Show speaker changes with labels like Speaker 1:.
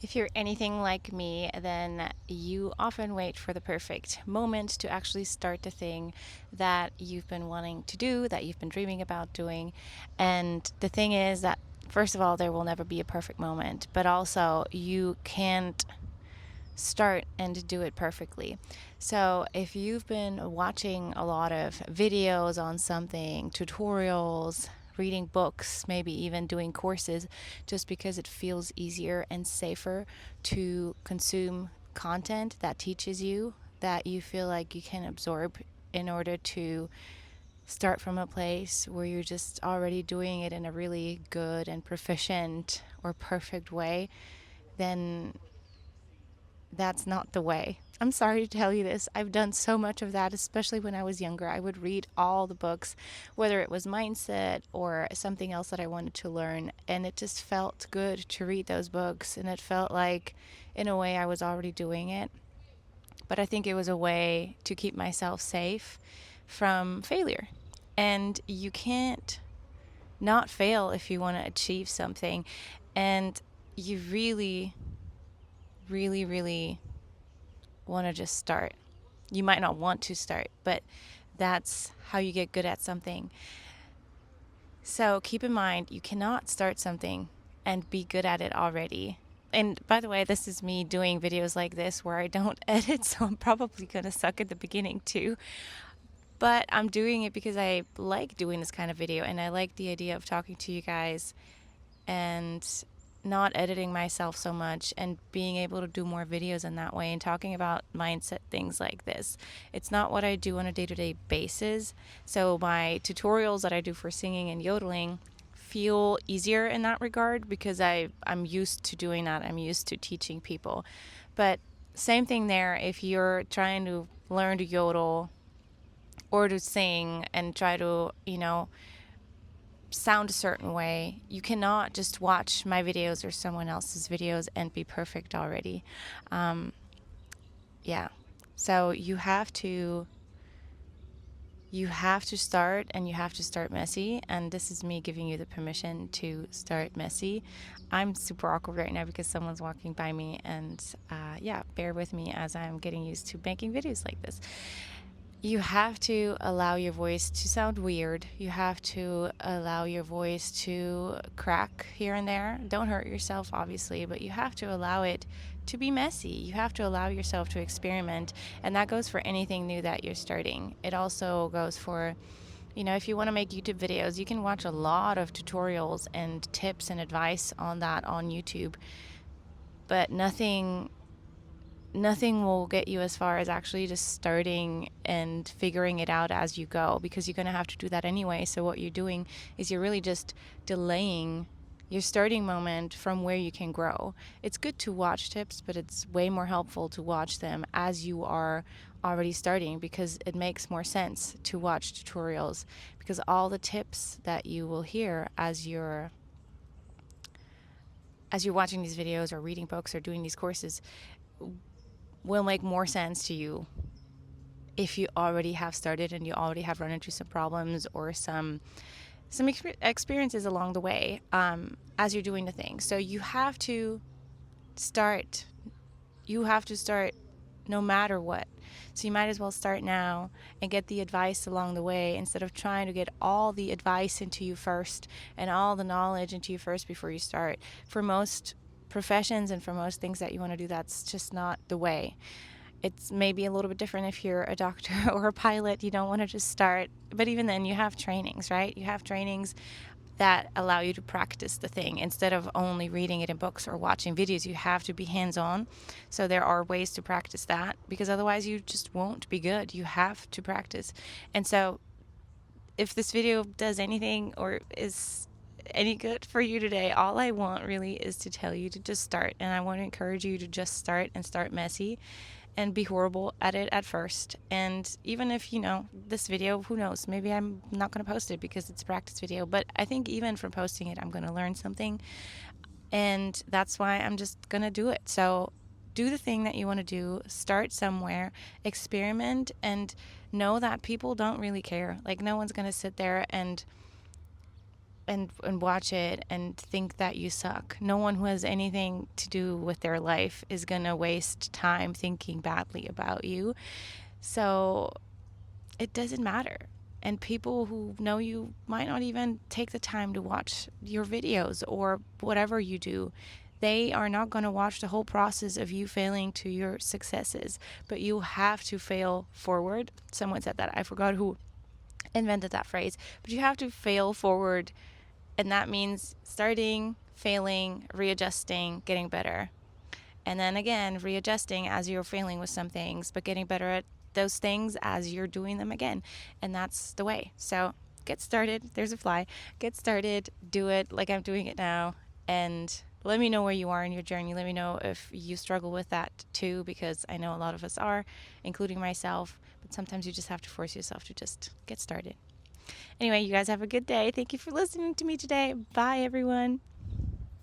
Speaker 1: If you're anything like me, then you often wait for the perfect moment to actually start the thing that you've been wanting to do, that you've been dreaming about doing. And the thing is that, first of all, there will never be a perfect moment, but also you can't start and do it perfectly. So, if you've been watching a lot of videos on something, tutorials, reading books, maybe even doing courses, just because it feels easier and safer to consume content that teaches you, that you feel like you can absorb in order to start from a place where you're just already doing it in a really good and proficient or perfect way, then that's not the way. I'm sorry to tell you this. I've done so much of that, especially when I was younger. I would read all the books, whether it was mindset or something else that I wanted to learn. And it just felt good to read those books. And it felt like, in a way, I was already doing it. But I think it was a way to keep myself safe from failure. And you can't not fail if you want to achieve something. And you really, really, really want to just start. You might not want to start, but that's how you get good at something. So keep in mind, you cannot start something and be good at it already. And by the way, this is me doing videos like this where I don't edit, so I'm probably going to suck at the beginning too. But I'm doing it because I like doing this kind of video and I like the idea of talking to you guys and not editing myself so much and being able to do more videos in that way and talking about mindset things like this. It's not what I do on a day-to-day basis. So my tutorials that I do for singing and yodeling feel easier in that regard because I'm used to doing that. I'm used to teaching people. But same thing there, if you're trying to learn to yodel or to sing and try to, sound a certain way, you cannot just watch my videos or someone else's videos and be perfect already. Um, yeah. So you have to start, and you have to start messy, and this is me giving you the permission to start messy. I'm super awkward right now because someone's walking by me, and yeah, bear with me as I'm getting used to making videos like this. You have to allow your voice to sound weird. You have to allow your voice to crack here and there. Don't hurt yourself, obviously, but you have to allow it to be messy. You have to allow yourself to experiment. And that goes for anything new that you're starting. It also goes for, if you want to make YouTube videos, you can watch a lot of tutorials and tips and advice on that on YouTube. But nothing will get you as far as actually just starting and figuring it out as you go, because you're going to have to do that anyway. So what you're doing is you're really just delaying your starting moment from where you can grow. It's good to watch tips, but it's way more helpful to watch them as you are already starting, because it makes more sense to watch tutorials, because all the tips that you will hear as you're watching these videos or reading books or doing these courses will make more sense to you if you already have started and you already have run into some problems or some experiences along the way, as you're doing the thing. So you have to start. You have to start no matter what. So you might as well start now and get the advice along the way, instead of trying to get all the advice into you first and all the knowledge into you first before you start. For most professions and for most things that you want to do, that's just not the way. It's maybe a little bit different if you're a doctor or a pilot. You don't want to just start. But even then, you have trainings, right? You have trainings that allow you to practice the thing instead of only reading it in books or watching videos. You have to be hands-on. So there are ways to practice that, because otherwise you just won't be good. You have to practice. And so if this video does anything or is any good for you today, all I want really is to tell you to just start. And I want to encourage you to just start, and start messy and be horrible at it at first. And even if, this video, who knows, maybe I'm not going to post it because it's a practice video, but I think even from posting it, I'm going to learn something. And that's why I'm just going to do it. So do the thing that you want to do, start somewhere, experiment, and know that people don't really care. Like, no one's going to sit there and and watch it and think that you suck. No one who has anything to do with their life is going to waste time thinking badly about you. So it doesn't matter. And people who know you might not even take the time to watch your videos or whatever you do. They are not going to watch the whole process of you failing to your successes, but you have to fail forward. Someone said that. I forgot who invented that phrase, but you have to fail forward. And that means starting, failing, readjusting, getting better. And then again, readjusting as you're failing with some things, but getting better at those things as you're doing them again. And that's the way. So get started. There's a fly. Get started. Do it like I'm doing it now. And let me know where you are in your journey. Let me know if you struggle with that too, because I know a lot of us are, including myself. But sometimes you just have to force yourself to just get started. Anyway, you guys have a good day. Thank you for listening to me today. Bye, everyone.